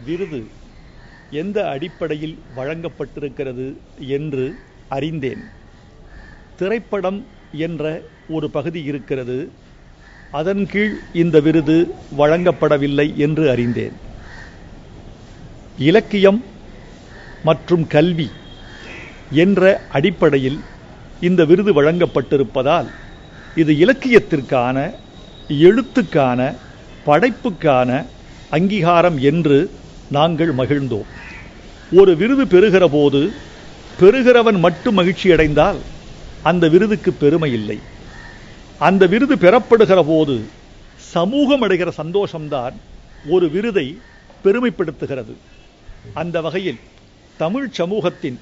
விருது எந்த அடிப்படையில் வழங்கப்பட்டிருக்கிறது என்று அறிந்தேன். திரைப்படம் என்ற ஒரு பகுதி இருக்கிறது, அதன் கீழ் இந்த விருது வழங்கப்படவில்லை என்று அறிந்தேன். இலக்கியம் மற்றும் கல்வி என்ற அடிப்படையில் இந்த விருது வழங்கப்பட்டிருப்பதால் இது இலக்கியத்திற்கான, எழுத்துக்கான, படைப்புக்கான அங்கீகாரம் என்று நாங்கள் மகிழ்ந்தோம். ஒரு விருது பெறுகிற போது பெறுகிறவன் மட்டும் மகிழ்ச்சி அடைந்தால் அந்த விருதுக்கு பெருமை இல்லை. அந்த விருது பெறப்படுகிற போது சமூகம் அடைகிற சந்தோஷம்தான் ஒரு விருதை பெருமைப்படுத்துகிறது. அந்த வகையில் தமிழ் சமூகத்தின்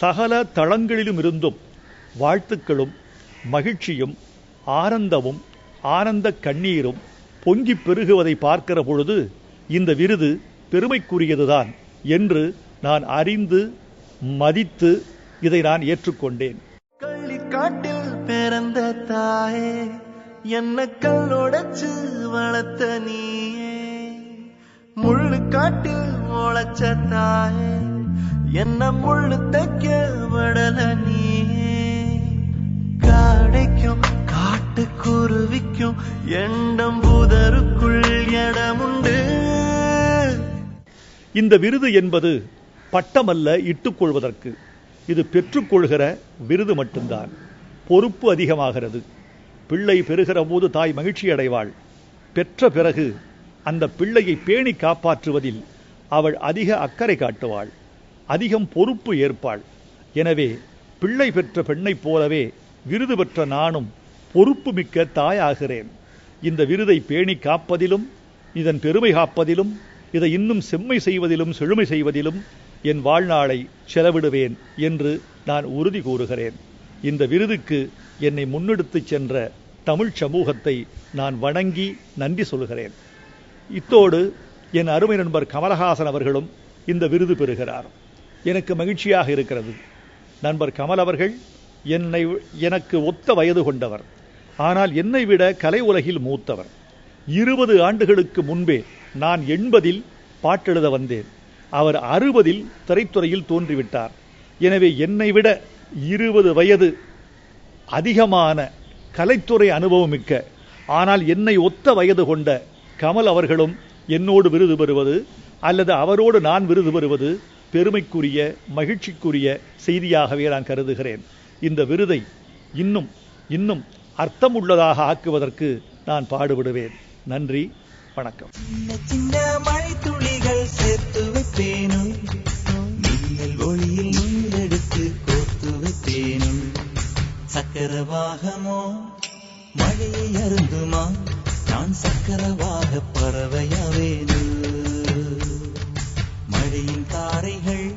சகல தளங்களிலும் இருந்தும் வாழ்த்துக்களும் மகிழ்ச்சியும் ஆனந்தமும் ஆனந்த கண்ணீரும் பொங்கி பெருகுவதை பார்க்கிற பொழுது இந்த விருது பெருமைக்குரியதுதான் என்று நான் அறிந்து மதித்து இதை நான் ஏற்றுக்கொண்டேன். கள்ளிக்காட்டில் பிறந்த தாயே, என்ன கல்லோடச்சு வளர்த்த நீயே, முள்ளு காட்டில் முளைச்ச தாயே, என்ன முள்ளு தைக்க விடல நீயே, காடைக்கும் காட்டுக்குருவிக்கும் எண்டம் புதருக்குள் இடமுண்டு. இந்த விருது என்பது பட்டமல்ல, இட்டுக்கொள்வதற்கு. இது பெற்றுக்கொள்கிற விருது மட்டும்தான். பொறுப்பு அதிகமாகிறது. பிள்ளை பெறுகிற போது தாய் மகிழ்ச்சி அடைவாள். பெற்ற பிறகு அந்த பிள்ளையை பேணி காப்பாற்றுவதில் அவள் அதிக அக்கறை காட்டுவாள், அதிகம் பொறுப்பு ஏற்பாள். எனவே பிள்ளை பெற்ற பெண்ணைப் போலவே விருது பெற்ற நானும் பொறுப்பு மிக்க தாயாகிறேன். இந்த விருதை பேணி காப்பதிலும், இதன் பெருமை காப்பதிலும், இதை இன்னும் செம்மை செய்வதிலும் செழுமை செய்வதிலும் என் வாழ்நாளை செலவிடுவேன் என்று நான் உறுதி கூறுகிறேன். இந்த விருதுக்கு என்னை முன்னெடுத்துச் சென்ற தமிழ் சமூகத்தை நான் வணங்கி நன்றி சொல்கிறேன். இத்தோடு என் அருமை நண்பர் கமலஹாசன் அவர்களும் இந்த விருது பெறுகிறார். எனக்கு மகிழ்ச்சியாக இருக்கிறது. நண்பர் கமல் அவர்கள் எனக்கு ஒத்த வயது கொண்டவர். ஆனால் என்னை விட கலை உலகில் மூத்தவர். 20 ஆண்டுகளுக்கு முன்பே நான் 80 பாட்டெழுத வந்தேன். அவர் 60 திரைத்துறையில் தோன்றிவிட்டார். எனவே என்னை விட 20 வயது அதிகமான கலைத்துறை அனுபவமிக்க, ஆனால் என்னை ஒத்த வயது கொண்ட கமல் அவர்களும் என்னோடு விருது பெறுவது அல்லது அவரோடு நான் விருது பெறுவது பெருமைக்குரிய, மகிழ்ச்சிக்குரிய செய்தியாகவே நான் கருதுகிறேன். இந்த விருதை இன்னும் இன்னும் அர்த்தமுள்ளதாக ஆக்குவதற்கு நான் பாடுபடுவேன். நன்றி, வணக்கம். சின்ன மழை துளிகள் சேர்த்து வைப்பேனும், மின்னல் ஒளியில் நுண்ணெடுத்து கோர்த்து வைப்பேனும், சக்கரவாகமோ மழையை அருந்துமா, நான் சக்கரவாக பறவையாவேனு, மழையின் தாரைகள்